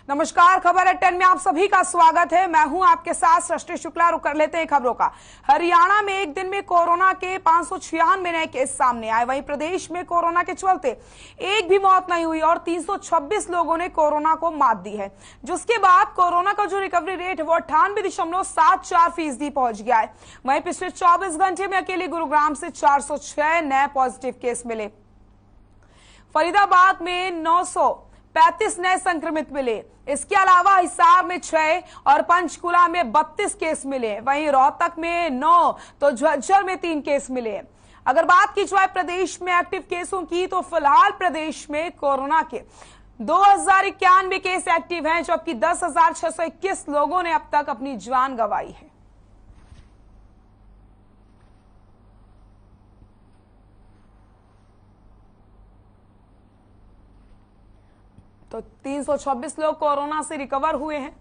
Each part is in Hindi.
नमस्कार, खबर 10 में आप सभी का स्वागत है। मैं हूं आपके साथ सृष्टि शुक्ला। रुक कर लेते हैं खबरों का। हरियाणा में एक दिन में कोरोना के 596 नए केस सामने आए। वहीं प्रदेश में कोरोना के चलते एक भी मौत नहीं हुई और 326 लोगों ने कोरोना को मात दी है, जिसके बाद कोरोना का जो रिकवरी रेट है वो 98.74% पहुंच गया है। वहीं पिछले 24 घंटे में अकेले गुरुग्राम से 406 नए पॉजिटिव केस मिले। फरीदाबाद में 935 नए संक्रमित मिले। इसके अलावा हिसार में 6 और पंचकुला में 32 केस मिले। वहीं रोहतक में 9 तो झज्जर में 3 केस मिले। अगर बात की जाए प्रदेश में एक्टिव केसों की, तो फिलहाल प्रदेश में कोरोना के 2091 केस एक्टिव हैं, जबकि 10,621 लोगों ने अब तक अपनी जान गंवाई है। तो 326 लोग कोरोना से रिकवर हुए हैं।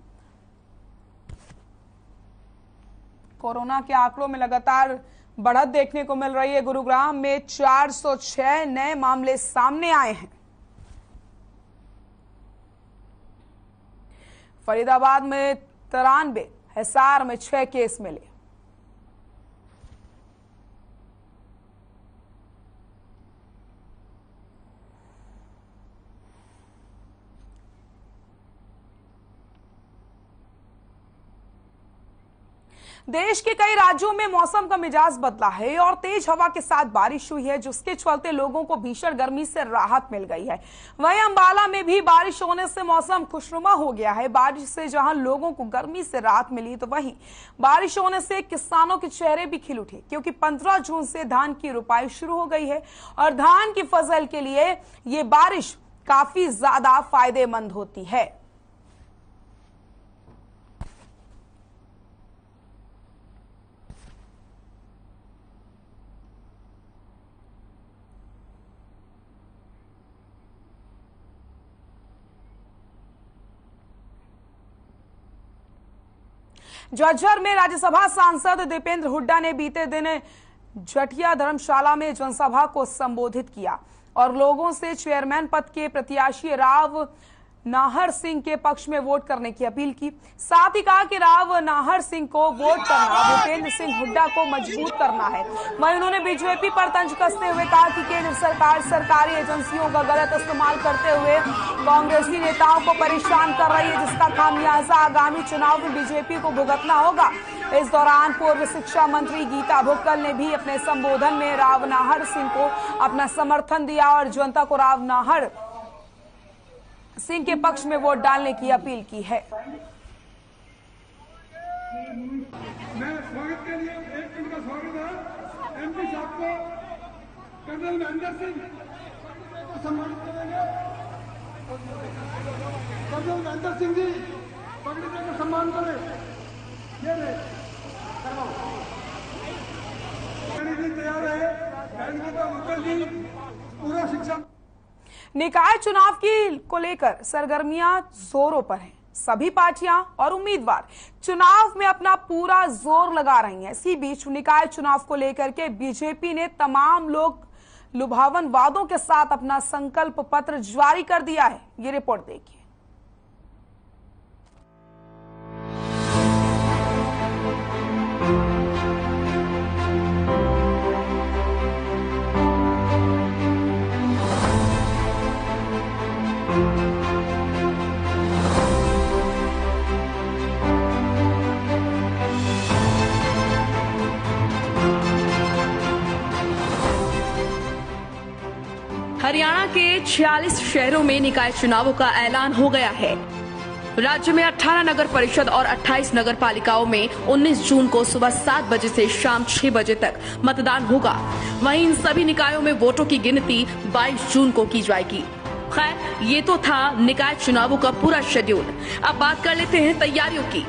कोरोना के आंकड़ों में लगातार बढ़त देखने को मिल रही है। गुरुग्राम में 406 नए मामले सामने आए हैं। फरीदाबाद में 93, हिसार में 6 केस मिले। देश के कई राज्यों में मौसम का मिजाज बदला है और तेज हवा के साथ बारिश हुई है, जिसके चलते लोगों को भीषण गर्मी से राहत मिल गई है। वहीं अंबाला में भी बारिश होने से मौसम खुशनुमा हो गया है। बारिश से जहां लोगों को गर्मी से राहत मिली, तो वहीं बारिश होने से किसानों के चेहरे भी खिल उठे, क्योंकि 15 जून से धान की रुपाई शुरू हो गई है और धान की फसल के लिए ये बारिश काफी ज्यादा फायदेमंद होती है। झज्जर में राज्यसभा सांसद दीपेंद्र हुड्डा ने बीते दिन जटिया धर्मशाला में जनसभा को संबोधित किया और लोगों से चेयरमैन पद के प्रत्याशी राव नाहर सिंह के पक्ष में वोट करने की अपील की। साथ ही कहा कि राव नाहर सिंह को वोट करना भूपेंद्र सिंह हुड्डा को मजबूत करना है। वहीं उन्होंने बीजेपी पर तंज कसते हुए कहा कि केंद्र सरकार सरकारी एजेंसियों का गलत इस्तेमाल करते हुए कांग्रेसी नेताओं को परेशान कर रही है, जिसका खामियाजा आगामी चुनाव में बीजेपी को भुगतना होगा। इस दौरान पूर्व शिक्षा मंत्री गीता भुक्कल ने भी अपने संबोधन में राव नाहर सिंह को अपना समर्थन दिया और जनता को राव नाहर सिंह के पक्ष में वोट डालने की अपील की है। मैं स्वागत के लिए 1 मिनट का स्वागत है। एमपी साहब को कर्नल महेंद्र सिंह सम्मानित करेंगे। कर्नल महेंद्र सिंह जी पगड़ी देकर सम्मान करें। ये तैयार है। पूरा शिक्षा निकाय चुनाव को लेकर सरगर्मियां जोरों पर हैं। सभी पार्टियां और उम्मीदवार चुनाव में अपना पूरा जोर लगा रही हैं। इसी बीच निकाय चुनाव को लेकर के बीजेपी ने तमाम लोग लुभावन वादों के साथ अपना संकल्प पत्र जारी कर दिया है। ये रिपोर्ट देखिए। हरियाणा के 46 शहरों में निकाय चुनावों का ऐलान हो गया है। राज्य में 18 नगर परिषद और 28 नगर पालिकाओं में 19 जून को सुबह 7 बजे से शाम 6 बजे तक मतदान होगा। वहीं इन सभी निकायों में वोटों की गिनती 22 जून को की जाएगी। खैर, ये तो था निकाय चुनावों का पूरा शेड्यूल। अब बात कर लेते हैं तैयारियों की।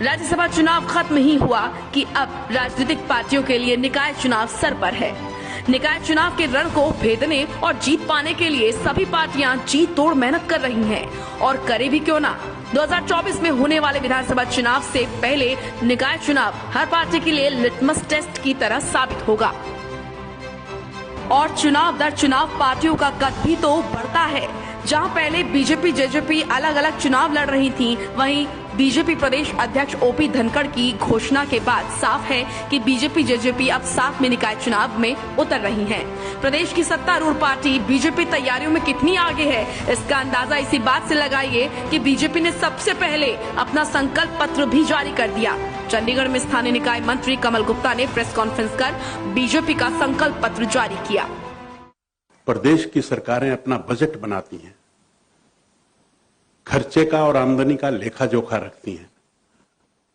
राज्यसभा चुनाव खत्म ही हुआ कि अब राजनीतिक पार्टियों के लिए निकाय चुनाव सर पर है। निकाय चुनाव के रण को भेदने और जीत पाने के लिए सभी पार्टियां जी तोड़ मेहनत कर रही हैं और करे भी क्यों ना। 2024 में होने वाले विधानसभा चुनाव से पहले निकाय चुनाव हर पार्टी के लिए लिटमस टेस्ट की तरह साबित होगा और चुनाव दर चुनाव पार्टियों का कद भी तो बढ़ता है। जहां पहले बीजेपी जेजेपी अलग अलग चुनाव लड़ रही थी, वहीं बीजेपी प्रदेश अध्यक्ष ओपी धनखड़ की घोषणा के बाद साफ है कि बीजेपी जेजेपी अब साथ में निकाय चुनाव में उतर रही हैं। प्रदेश की सत्तारूढ़ पार्टी बीजेपी तैयारियों में कितनी आगे है, इसका अंदाजा इसी बात से लगाइए कि बीजेपी ने सबसे पहले अपना संकल्प पत्र भी जारी कर दिया। चंडीगढ़ में स्थानीय निकाय मंत्री कमल गुप्ता ने प्रेस कॉन्फ्रेंस कर बीजेपी का संकल्प पत्र जारी किया। प्रदेश की सरकारें अपना बजट बनाती हैं, खर्चे का और आमदनी का लेखा जोखा रखती हैं।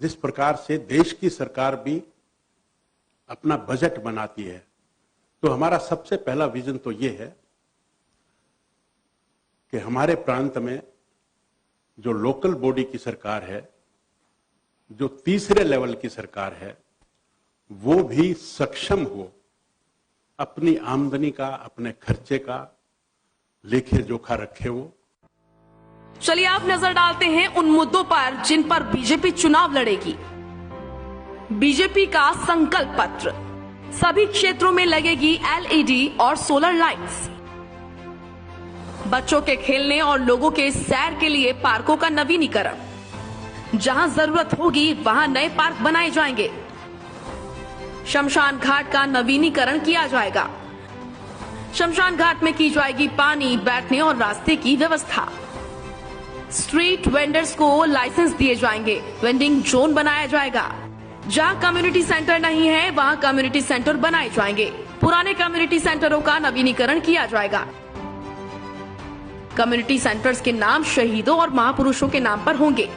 जिस प्रकार से देश की सरकार भी अपना बजट बनाती है, तो हमारा सबसे पहला विजन तो ये है कि हमारे प्रांत में जो लोकल बॉडी की सरकार है, जो तीसरे लेवल की सरकार है, वो भी सक्षम हो अपनी आमदनी का, अपने खर्चे का लेखे जोखा रखे वो। चलिए आप नजर डालते हैं उन मुद्दों पर जिन पर बीजेपी चुनाव लड़ेगी। बीजेपी का संकल्प पत्र, सभी क्षेत्रों में लगेगी एलईडी और सोलर लाइट्स। बच्चों के खेलने और लोगों के सैर के लिए पार्कों का नवीनीकरण, जहां जरूरत होगी वहां नए पार्क बनाए जाएंगे। शमशान घाट का नवीनीकरण किया जाएगा। शमशान घाट में की जाएगी पानी, बैठने और रास्ते की व्यवस्था। स्ट्रीट वेंडर्स को लाइसेंस दिए जाएंगे। वेंडिंग जोन बनाया जाएगा। जहां कम्युनिटी सेंटर नहीं है वहां कम्युनिटी सेंटर बनाए जाएंगे। पुराने कम्युनिटी सेंटरों का नवीनीकरण किया जाएगा। कम्युनिटी सेंटर्स के नाम शहीदों और महापुरुषों के नाम पर होंगे।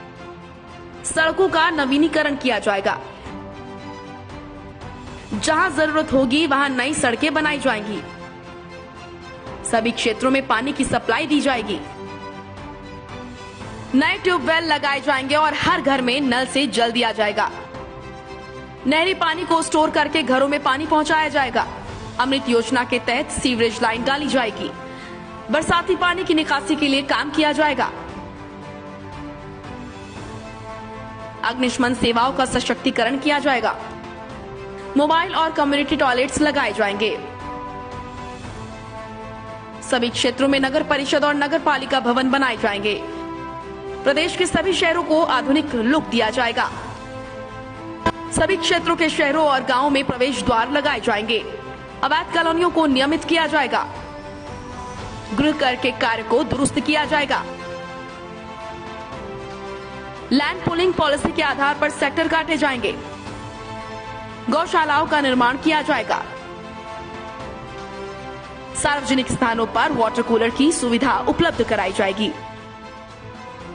सड़कों का नवीनीकरण किया जाएगा। जहां जरूरत होगी वहां नई सड़कें बनाई जाएंगी। सभी क्षेत्रों में पानी की सप्लाई दी जाएगी। नए ट्यूबवेल लगाए जाएंगे और हर घर में नल से जल दिया जाएगा। नहरी पानी को स्टोर करके घरों में पानी पहुंचाया जाएगा। अमृत योजना के तहत सीवरेज लाइन डाली जाएगी। बरसाती पानी की निकासी के लिए काम किया जाएगा। अग्निशमन सेवाओं का सशक्तिकरण किया जाएगा। मोबाइल और कम्युनिटी टॉयलेट्स लगाए जाएंगे। सभी क्षेत्रों में नगर परिषद और नगर पालिका भवन बनाए जाएंगे। प्रदेश के सभी शहरों को आधुनिक लुक दिया जाएगा। सभी क्षेत्रों के शहरों और गांवों में प्रवेश द्वार लगाए जाएंगे। अवैध कॉलोनियों को नियमित किया जाएगा। गृह कर के कार्य को दुरुस्त किया जाएगा। लैंड पूलिंग पॉलिसी के आधार पर सेक्टर काटे जाएंगे। गौशालाओं का निर्माण किया जाएगा। सार्वजनिक स्थानों पर वाटर कूलर की सुविधा उपलब्ध कराई जाएगी।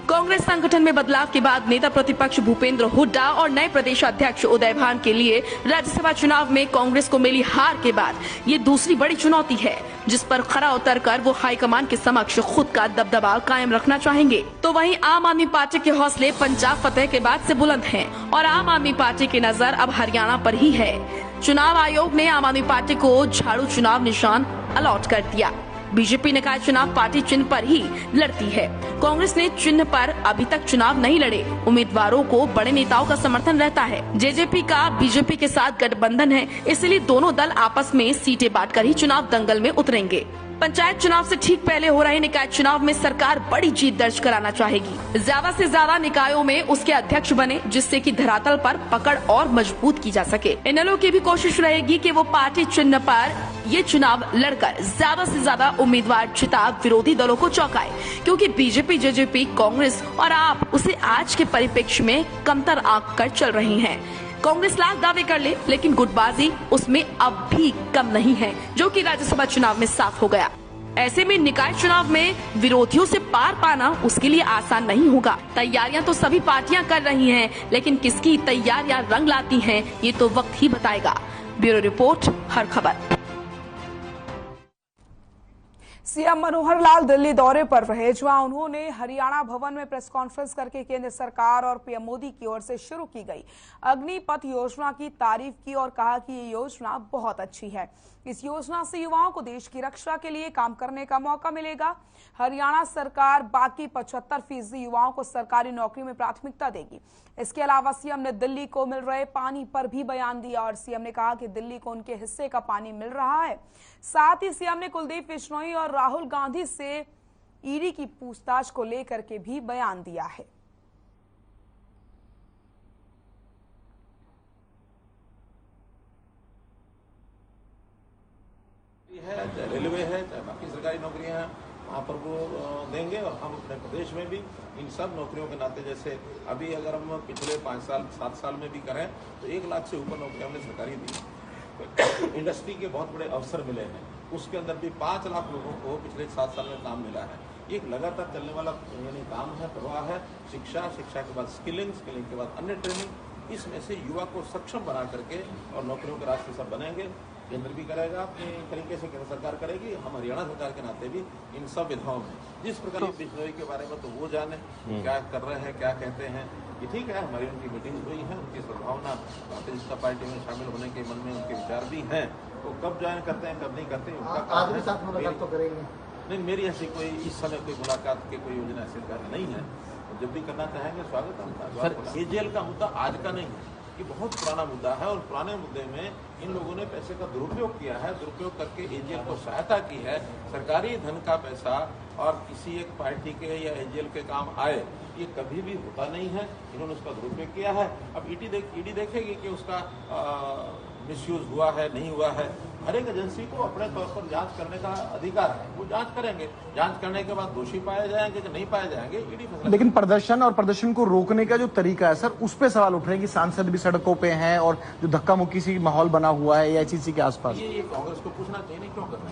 कांग्रेस संगठन में बदलाव के बाद नेता प्रतिपक्ष भूपेंद्र हुड्डा और नए प्रदेश अध्यक्ष उदय भान के लिए राज्यसभा चुनाव में कांग्रेस को मिली हार के बाद ये दूसरी बड़ी चुनौती है, जिस पर खरा उतरकर वो हाईकमान के समक्ष खुद का दबदबा कायम रखना चाहेंगे। तो वहीं आम आदमी पार्टी के हौसले पंजाब फतेह के बाद से बुलंद हैं और आम आदमी पार्टी की नजर अब हरियाणा पर ही है। चुनाव आयोग ने आम आदमी पार्टी को झाड़ू चुनाव निशान अलॉट कर दिया। बीजेपी निकाय चुनाव पार्टी चिन्ह पर ही लड़ती है। कांग्रेस ने चिन्ह पर अभी तक चुनाव नहीं लड़े उम्मीदवारों को बड़े नेताओं का समर्थन रहता है। जेजेपी का बीजेपी के साथ गठबंधन है, इसलिए दोनों दल आपस में सीटें बांटकर ही चुनाव दंगल में उतरेंगे। पंचायत चुनाव से ठीक पहले हो रहे निकाय चुनाव में सरकार बड़ी जीत दर्ज कराना चाहेगी। ज्यादा से ज्यादा निकायों में उसके अध्यक्ष बने, जिससे कि धरातल पर पकड़ और मजबूत की जा सके। इनेलो की भी कोशिश रहेगी कि वो पार्टी चिन्ह पर ये चुनाव लड़कर ज्यादा से ज्यादा उम्मीदवार जिता विरोधी दलों को चौंकाए, क्योंकि बीजेपी जेजेपी कांग्रेस और आप उसे आज के परिप्रेक्ष्य में कमतर आंक कर चल रही हैं। कांग्रेस लाख दावे कर ले, लेकिन गुटबाजी उसमें अब भी कम नहीं है, जो कि राज्यसभा चुनाव में साफ हो गया। ऐसे में निकाय चुनाव में विरोधियों से पार पाना उसके लिए आसान नहीं होगा। तैयारियां तो सभी पार्टियां कर रही हैं, लेकिन किसकी तैयारियां रंग लाती हैं, ये तो वक्त ही बताएगा। ब्यूरो रिपोर्ट, हर खबर। सीएम मनोहर लाल दिल्ली दौरे पर रहे, जहां उन्होंने हरियाणा भवन में प्रेस कॉन्फ्रेंस करके केंद्र सरकार और पीएम मोदी की ओर से शुरू की गई अग्निपथ योजना की तारीफ की और कहा कि ये योजना बहुत अच्छी है। इस योजना से युवाओं को देश की रक्षा के लिए काम करने का मौका मिलेगा। हरियाणा सरकार बाकी 75% युवाओं को सरकारी नौकरी में प्राथमिकता देगी। इसके अलावा सीएम ने दिल्ली को मिल रहे पानी पर भी बयान दिया और सीएम ने कहा कि दिल्ली को उनके हिस्से का पानी मिल रहा है। साथ ही सीएम ने कुलदीप बिश्नोई और राहुल गांधी से ईडी की पूछताछ को लेकर के भी बयान दिया है। चाहे रेलवे है, चाहे बाकी सरकारी नौकरियां हैं, वहाँ पर वो देंगे। और हम अपने प्रदेश में भी इन सब नौकरियों के नाते, जैसे अभी अगर हम पिछले 5 साल 7 साल में भी करें तो 1 लाख से ऊपर नौकरियां हमने सरकारी दी। इंडस्ट्री के बहुत बड़े अवसर मिले हैं, उसके अंदर भी 5 लाख लोगों को पिछले 7 साल में काम मिला है। एक लगातार चलने वाला यानी काम है, प्रवाह है। शिक्षा के बाद स्किलिंग के बाद अन्य ट्रेनिंग, इसमें से युवा को सक्षम बना करके और नौकरियों के रास्ते सब बनेंगे। केंद्र भी करेगा अपने तरीके से, केंद्र सरकार करेगी, हम हरियाणा सरकार के नाते भी इन सब विधाओं में जिस प्रकार बिजनौई के बारे में तो वो जाने क्या कर रहे हैं, क्या कहते हैं। ये ठीक है, हमारी उनकी मीटिंग हुई है, उनकी सद्भावना भारतीय जनता पार्टी में शामिल होने के मन में उनके विचार भी हैं। वो कब ज्वाइन करते हैं, कब नहीं करते, उनका करेंगे। नहीं, मेरी ऐसी कोई इस समय कोई मुलाकात की कोई योजना ऐसी नहीं है। जब भी करना चाहेंगे स्वागत है। एजेएल का मुद्दा आज का नहीं है, ये बहुत पुराना मुद्दा है और पुराने मुद्दे में इन लोगों ने पैसे का दुरुपयोग किया है। दुरुपयोग करके एजेएल को सहायता की है। सरकारी धन का पैसा और किसी एक पार्टी के या एजेएल के काम आए, ये कभी भी होता नहीं है। इन्होंने उसका दुरुपयोग किया है। अब ईडी देखेगी कि उसका मिसयूज हुआ है, नहीं हुआ है। हर एक एजेंसी को अपने तौर पर जांच करने का अधिकार है, वो जांच करेंगे। जांच करने के बाद दोषी पाए जाएंगे कि नहीं पाए जाएंगे, ईडी फैसला। लेकिन प्रदर्शन को रोकने का जो तरीका है सर, उस पे सवाल उठ रहे हैं कि सांसद भी सड़कों पे हैं और जो धक्का मुक्की सी माहौल बना हुआ है या एचईसी के आसपास। ये कांग्रेस को पूछना चाहिए, नहीं क्यों कर रहे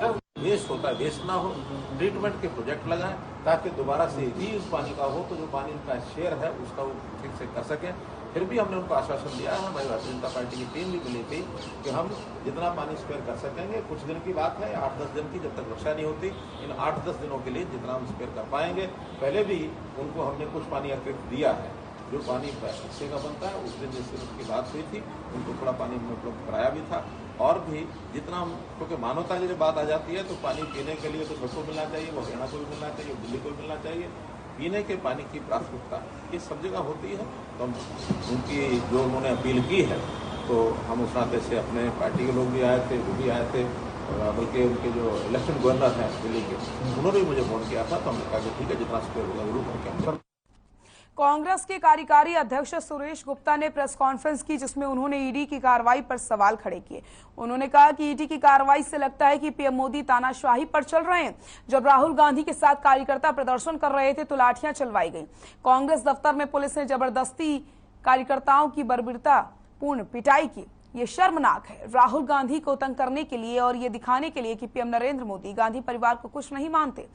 हैं। वेस्ट होता है, वेस्ट ना हो। ट्रीटमेंट के प्रोजेक्ट लगाएं ताकि दोबारा से रीयूज पानी का हो, तो जो पानी उनका शेयर है उसका वो ठीक से कर सकें। फिर भी हमने उनको आश्वासन दिया है, हमारी भारतीय जनता पार्टी की टीम भी मिली थी कि हम जितना पानी स्पेयर कर सकेंगे। कुछ दिन की बात है, 8-10 दिन की, जब तक वर्षा नहीं होती। इन 8-10 दिनों के लिए जितना हम स्पेयर कर पाएंगे। पहले भी उनको हमने कुछ पानी अतिरिक्त दिया है, जो पानी हिस्से का बनता है। उस दिन जिससे उसकी बात हुई थी, उनको थोड़ा पानी हमने उपलब्ध कराया भी था। और भी जितना हम, क्योंकि मानवता की जब बात आ जाती है तो पानी पीने के लिए तो सबको मिलना चाहिए, वो हरियाणा को भी मिलना चाहिए, दिल्ली को भी मिलना चाहिए। पीने के पानी की प्राथमिकता ये सब जगह होती है। तो हम उनकी जो उन्होंने अपील की है, तो हम उस नाते से अपने पार्टी के लोग भी आए थे, वो भी आए थे, बल्कि उनके जो इलेक्शन गवर्नर हैं दिल्ली के, उन्होंने भी मुझे फोन किया था। तो हमने कहा कि ठीक है, जितना स्पेयर होगा जरूर करके। कांग्रेस के कार्यकारी अध्यक्ष सुरेश गुप्ता ने प्रेस कॉन्फ्रेंस की, जिसमें उन्होंने ईडी की कार्रवाई पर सवाल खड़े किए। उन्होंने कहा कि ईडी की कार्रवाई से लगता है कि पीएम मोदी तानाशाही पर चल रहे हैं। जब राहुल गांधी के साथ कार्यकर्ता प्रदर्शन कर रहे थे तो लाठियां चलवाई गई। कांग्रेस दफ्तर में पुलिस ने जबरदस्ती कार्यकर्ताओं की बर्बरतापूर्ण पिटाई की। ये शर्मनाक है। राहुल गांधी को तंग करने के लिए और ये दिखाने के लिए कि पीएम नरेंद्र मोदी गांधी परिवार को कुछ नहीं मानते।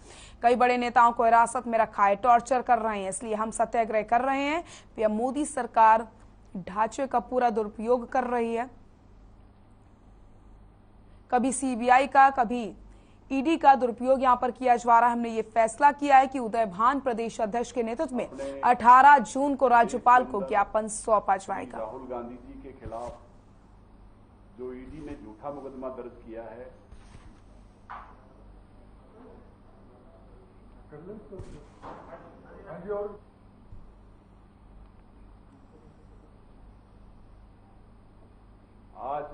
कई बड़े नेताओं को हिरासत में रखा है, टॉर्चर कर रहे हैं, इसलिए हम सत्याग्रह कर रहे हैं। पीएम मोदी सरकार ढांचे का पूरा दुरुपयोग कर रही है। कभी सीबीआई का, कभी ईडी का दुरुपयोग यहां पर किया जा रहा है। हमने ये फैसला किया है कि उदय भान प्रदेश अध्यक्ष के नेतृत्व में 18 जून को राज्यपाल को ज्ञापन सौंपा जाएगा। राहुल गांधी जी के खिलाफ जो ईडी ने झूठा मुकदमा दर्ज किया है, आज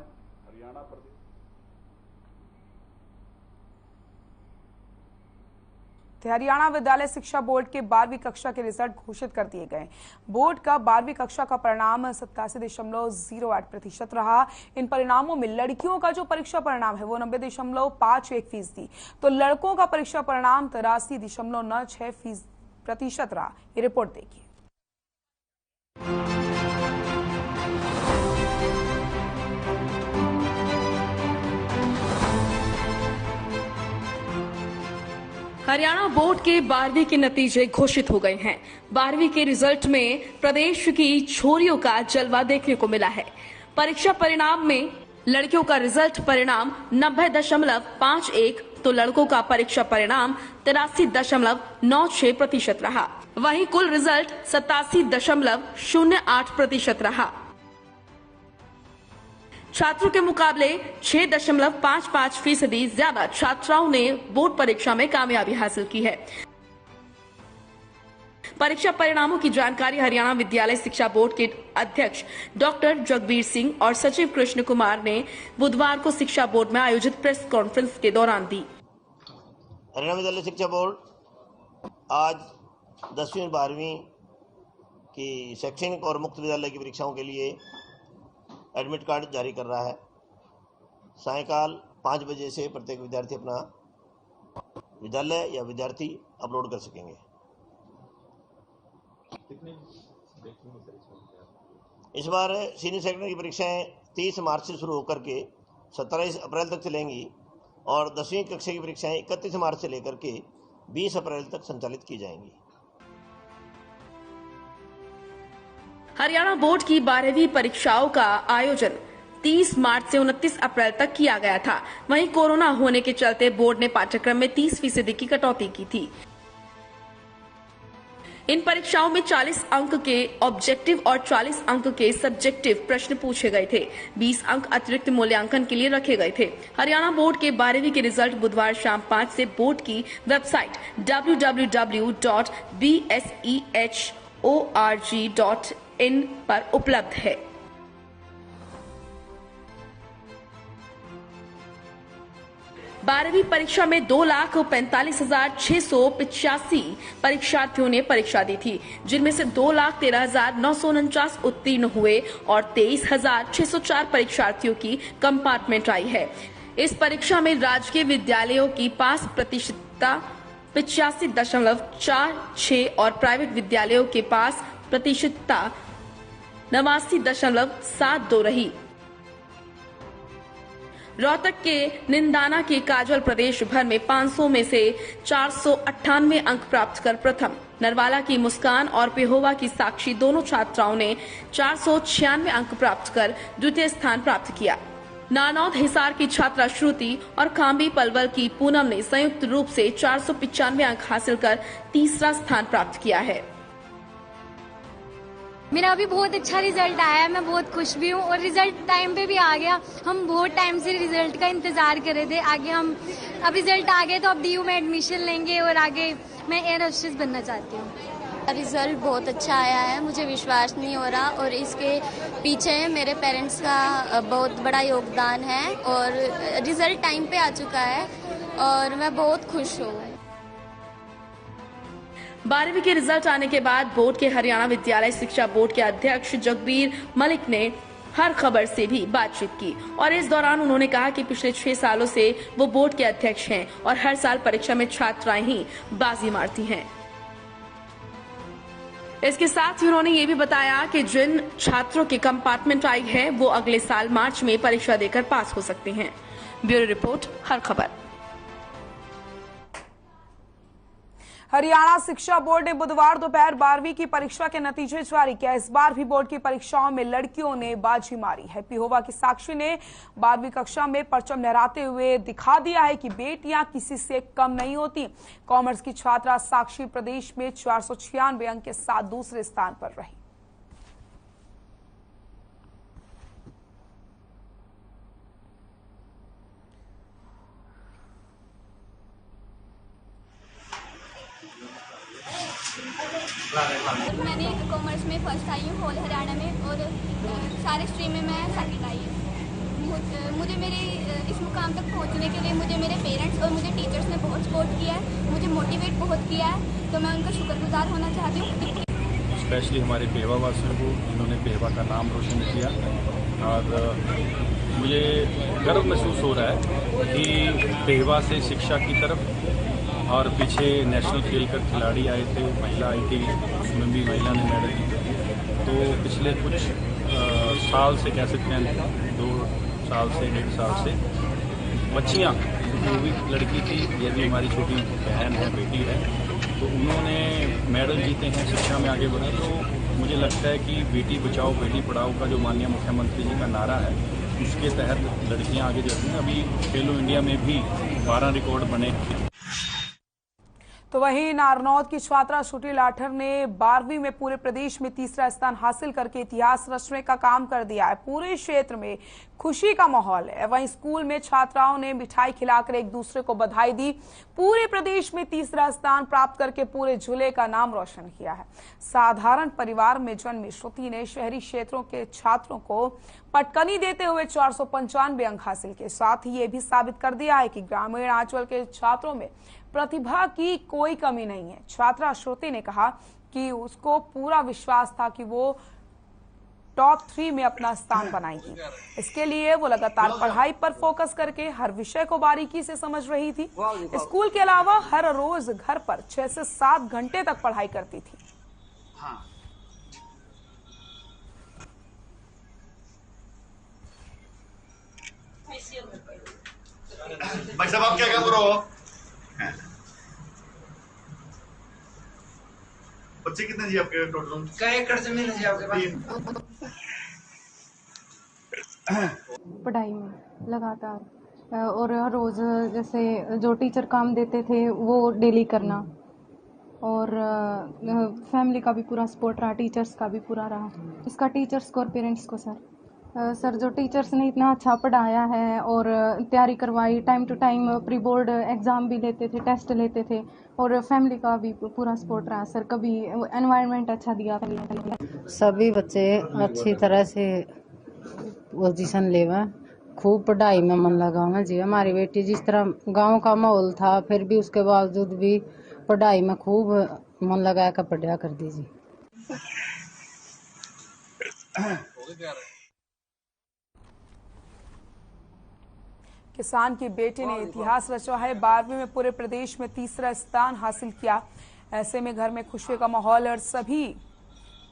हरियाणा प्रदेश हरियाणा विद्यालय शिक्षा बोर्ड के 12वीं कक्षा के रिजल्ट घोषित कर दिए गए। बोर्ड का 12वीं कक्षा का परिणाम 87.08% रहा। इन परिणामों में लड़कियों का जो परीक्षा परिणाम है वो 90.51%, तो लड़कों का परीक्षा परिणाम 83.96% रहा। ये रिपोर्ट देखिए। हरियाणा बोर्ड के 12वीं के नतीजे घोषित हो गए हैं। 12वीं के रिजल्ट में प्रदेश की छोरियों का जलवा देखने को मिला है। परीक्षा परिणाम में लड़कियों का रिजल्ट परिणाम 90.51, तो लड़कों का परीक्षा परिणाम 83.96% रहा। वहीं कुल रिजल्ट 87.08% रहा। छात्रों के मुकाबले 6.55% ज्यादा छात्राओं ने बोर्ड परीक्षा में कामयाबी हासिल की है। परीक्षा परिणामों की जानकारी हरियाणा विद्यालय शिक्षा बोर्ड के अध्यक्ष डॉक्टर जगबीर सिंह और सचिव कृष्ण कुमार ने बुधवार को शिक्षा बोर्ड में आयोजित प्रेस कॉन्फ्रेंस के दौरान दी। हरियाणा विद्यालय शिक्षा बोर्ड आज 10वीं और 12वीं की शैक्षणिक और मुक्त विद्यालय की परीक्षाओं के लिए एडमिट कार्ड जारी कर रहा है। सायंकाल 5 बजे से प्रत्येक विद्यार्थी अपना विद्यालय या विद्यार्थी अपलोड कर सकेंगे। इस बार सीनियर सेकेंडरी की परीक्षाएं 30 मार्च से शुरू होकर के 17 अप्रैल तक चलेंगी और 10वीं कक्षा की परीक्षाएं 31 मार्च से लेकर के 20 अप्रैल तक संचालित की जाएंगी। हरियाणा बोर्ड की 12वीं परीक्षाओं का आयोजन 30 मार्च से 29 अप्रैल तक किया गया था। वहीं कोरोना होने के चलते बोर्ड ने पाठ्यक्रम में 30% की कटौती की थी। इन परीक्षाओं में 40 अंक के ऑब्जेक्टिव और 40 अंक के सब्जेक्टिव प्रश्न पूछे गए थे। 20 अंक अतिरिक्त मूल्यांकन के लिए रखे गए थे। हरियाणा बोर्ड के 12वीं के रिजल्ट बुधवार शाम 5 से बोर्ड की वेबसाइट www.bsehorg.in पर उपलब्ध है। बारहवीं परीक्षा में 2,45,685 परीक्षार्थियों ने परीक्षा दी थी, जिनमें से 2,13,949 उत्तीर्ण हुए और 23,604 परीक्षार्थियों की कंपार्टमेंट आई है। इस परीक्षा में राजकीय विद्यालयों की पास प्रतिशतता 85.46 और प्राइवेट विद्यालयों के पास प्रतिशतता 89.72 रही। रोहतक के निंदाना के काजल प्रदेश भर में 500 में से 498 अंक प्राप्त कर प्रथम, नरवाला की मुस्कान और पेहोवा की साक्षी दोनों छात्राओं ने 496 अंक प्राप्त कर द्वितीय स्थान प्राप्त किया। नारनौद हिसार की छात्रा श्रुति और काम्बी पलवल की पूनम ने संयुक्त रूप से 495 अंक हासिल कर तीसरा स्थान प्राप्त किया है। मेरा अभी बहुत अच्छा रिजल्ट आया है, मैं बहुत खुश भी हूँ और रिजल्ट टाइम पे भी आ गया। हम बहुत टाइम से रिजल्ट का इंतजार कर रहे थे। आगे हम अब रिजल्ट आ गए तो अब DU में एडमिशन लेंगे और आगे मैं एयर होस्टेस बनना चाहती हूँ। रिजल्ट बहुत अच्छा आया है, मुझे विश्वास नहीं हो रहा और इसके पीछे मेरे पेरेंट्स का बहुत बड़ा योगदान है और रिजल्ट टाइम पे आ चुका है और मैं बहुत खुश हूँ। 12वीं के रिजल्ट आने के बाद बोर्ड के हरियाणा विद्यालय शिक्षा बोर्ड के अध्यक्ष जगबीर मलिक ने हर खबर से भी बातचीत की और इस दौरान उन्होंने कहा कि पिछले 6 सालों से वो बोर्ड के अध्यक्ष हैं और हर साल परीक्षा में छात्राएं ही बाजी मारती हैं। इसके साथ ही उन्होंने ये भी बताया कि जिन छात्रों के कंपार्टमेंट आई है वो अगले साल मार्च में परीक्षा देकर पास हो सकते हैं। ब्यूरो रिपोर्ट, हर खबर। हरियाणा शिक्षा बोर्ड ने बुधवार दोपहर 12वीं की परीक्षा के नतीजे जारी किया। इस बार भी बोर्ड की परीक्षाओं में लड़कियों ने बाजी मारी है। पिहोवा की साक्षी ने 12वीं कक्षा में परचम लहराते हुए दिखा दिया है कि बेटियां किसी से कम नहीं होती। कॉमर्स की छात्रा साक्षी प्रदेश में 496 अंक के साथ दूसरे स्थान पर रही। मैंने कॉमर्स में फर्स्ट आई हूँ होल हरियाणा में और सारे स्ट्रीम में मैं सेकंड आई हूँ। मुझे मेरे इस मुकाम तक पहुँचने के लिए मुझे मेरे पेरेंट्स और मुझे टीचर्स ने बहुत सपोर्ट किया है, मुझे मोटिवेट बहुत किया है, तो मैं उनका शुक्रगुजार होना चाहती हूँ। स्पेशली हमारे पेहवा वासियों को, जिन्होंने पेहवा का नाम रोशन किया और मुझे गर्व महसूस हो रहा है कि पेहवा से शिक्षा की तरफ और पीछे नेशनल खेल कर खिलाड़ी आए थे, महिला आई थी, उसमें भी महिला ने मेडल जीता। तो पिछले कुछ साल से कह सकते हैं 2 साल से 1.5 साल से बच्चियाँ, जो भी लड़की थी, ये भी हमारी छोटी बहन है, बेटी है, तो उन्होंने मेडल जीते हैं, शिक्षा में आगे बढ़े। तो मुझे लगता है कि बेटी बचाओ बेटी पढ़ाओ का जो माननीय मुख्यमंत्री जी का नारा है, उसके तहत लड़कियाँ आगे जाती हैं। अभी खेलो इंडिया में भी 12 रिकॉर्ड बने। तो वहीं नारनौद की छात्रा श्रुति लाठर ने 12वीं में पूरे प्रदेश में तीसरा स्थान हासिल करके इतिहास रचने का काम कर दिया है। पूरे क्षेत्र में खुशी का माहौल है। वहीं स्कूल में छात्राओं ने मिठाई खिलाकर एक दूसरे को बधाई दी। पूरे प्रदेश में तीसरा स्थान प्राप्त करके पूरे जिले का नाम रोशन किया है। साधारण परिवार में जन्मी श्रुति ने शहरी क्षेत्रों के छात्रों को पटकनी देते हुए 495 अंक हासिल किए। साथ ही ये भी साबित कर दिया है कि ग्रामीण अंचल के छात्रों में प्रतिभा की कोई कमी नहीं है। छात्रा श्रुति ने कहा कि उसको पूरा विश्वास था कि वो टॉप 3 में अपना स्थान बनाएगी। इसके लिए वो लगातार पढ़ाई पर फोकस करके हर विषय को बारीकी से समझ रही थी। स्कूल के अलावा हर रोज घर पर 6 से 7 घंटे तक पढ़ाई करती थी। भाई साहब आप क्या कर रहे हो? बच्चे कितने जी आपके टोटल? क्या एकड़ जमीन है जी आपके पास? पढ़ाई में लगातार और हर रोज जैसे जो टीचर काम देते थे वो डेली करना, और फैमिली का भी पूरा सपोर्ट रहा, टीचर्स का भी पूरा रहा। इसका टीचर्स को और पेरेंट्स को सर जो टीचर्स ने इतना अच्छा पढ़ाया है और तैयारी करवाई, time to time pre board exam भी लेते थे, टेस्ट लेते थे, और फैमिली का भी पूरा सपोर्ट रहा सर। कभी एनवायरनमेंट अच्छा दिया। सभी बच्चे अच्छी तरह से पोजीशन लेवा, खूब पढ़ाई में मन लगावा जी। हमारी बेटी जिस तरह गांव का माहौल था फिर भी उसके बावजूद भी पढ़ाई में खूब मन लगा कर पढ़ा कर दीजिए। किसान की बेटी ने इतिहास रचा है। 12वीं में पूरे प्रदेश में तीसरा स्थान हासिल किया। ऐसे में घर में खुशी का माहौल और सभी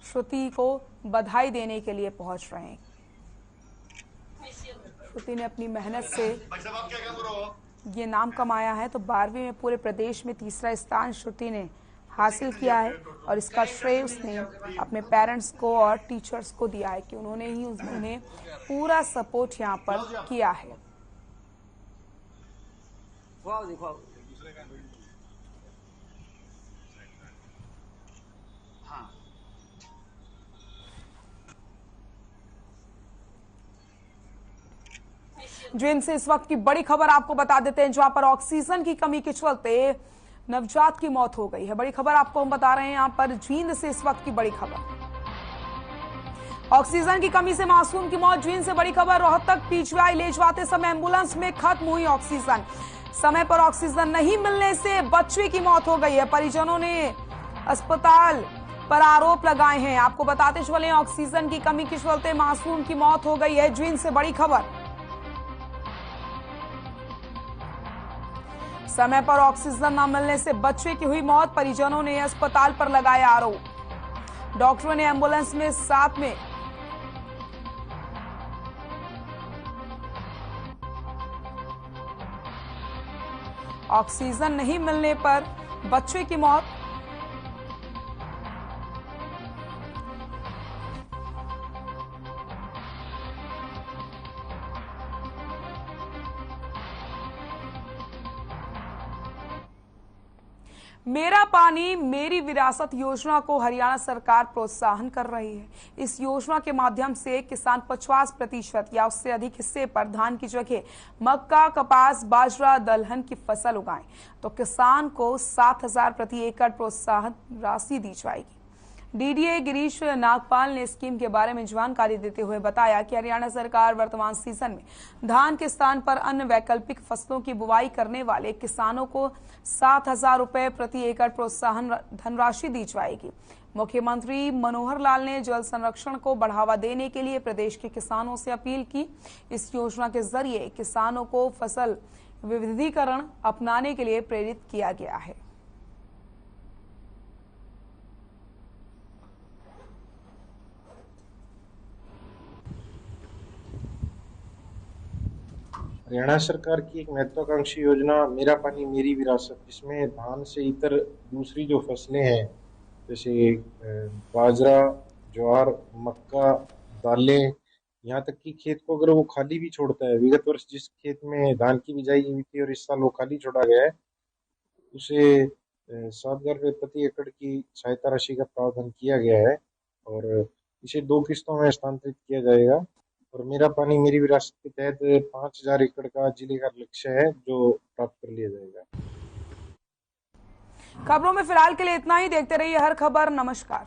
श्रुति को बधाई देने के लिए पहुंच रहे हैं। श्रुति ने अपनी मेहनत से ये नाम कमाया है। तो 12वीं में पूरे प्रदेश में तीसरा स्थान श्रुति ने हासिल किया है और इसका श्रेय उसने अपने पेरेंट्स को और टीचर्स को दिया है कि उन्होंने ही उन्हें पूरा सपोर्ट यहाँ पर किया है। जींद से इस वक्त की बड़ी खबर आपको बता देते हैं, जहां पर ऑक्सीजन की कमी के चलते नवजात की मौत हो गई है। बड़ी खबर आपको हम बता रहे हैं यहां पर जींद से इस वक्त की बड़ी खबर। ऑक्सीजन की कमी से मासूम की मौत। जींद से बड़ी खबर। रोहतक पीजीआई ले जाते समय एम्बुलेंस में खत्म हुई ऑक्सीजन। समय पर ऑक्सीजन नहीं मिलने से बच्चे की मौत हो गई है। परिजनों ने अस्पताल पर आरोप लगाए हैं। आपको बताते चले ऑक्सीजन की कमी के चलते मासूम की मौत हो गई है। जींद से बड़ी खबर। समय पर ऑक्सीजन न मिलने से बच्चे की हुई मौत। परिजनों ने अस्पताल पर लगाए आरोप। डॉक्टरों ने एम्बुलेंस में साथ में ऑक्सीजन नहीं मिलने पर बच्चे की मौत। मेरा पानी मेरी विरासत योजना को हरियाणा सरकार प्रोत्साहन कर रही है। इस योजना के माध्यम से किसान 50% या उससे अधिक हिस्से पर धान की जगह मक्का, कपास, बाजरा, दलहन की फसल उगाएं तो किसान को 7,000 प्रति एकड़ प्रोत्साहन राशि दी जाएगी। डीडीए गिरीश नागपाल ने स्कीम के बारे में जानकारी देते हुए बताया कि हरियाणा सरकार वर्तमान सीजन में धान के स्थान पर अन्य वैकल्पिक फसलों की बुवाई करने वाले किसानों को 7,000 रुपए प्रति एकड़ प्रोत्साहन धनराशि दी जाएगी। मुख्यमंत्री मनोहर लाल ने जल संरक्षण को बढ़ावा देने के लिए प्रदेश के किसानों से अपील की। इस योजना के जरिए किसानों को फसल विविधीकरण अपनाने के लिए प्रेरित किया गया है। हरियाणा सरकार की एक महत्वाकांक्षी योजना मेरा पानी मेरी विरासत, इसमें धान से इतर दूसरी जो फसलें हैं जैसे बाजरा, ज्वार, मक्का, दालें, यहाँ तक कि खेत को अगर वो खाली भी छोड़ता है, विगत वर्ष जिस खेत में धान की बिजाई हुई थी और इस साल वो खाली छोड़ा गया है, उसे 7,000 रुपये प्रति एकड़ की सहायता राशि का प्रावधान किया गया है और इसे 2 किस्तों में हस्तांतरित किया जाएगा। और मेरा पानी मेरी विरासत के तहत 5,000 एकड़ का जिले का लक्ष्य है जो प्राप्त कर लिया जाएगा। खबरों में फिलहाल के लिए इतना ही। देखते रहिए हर खबर। नमस्कार।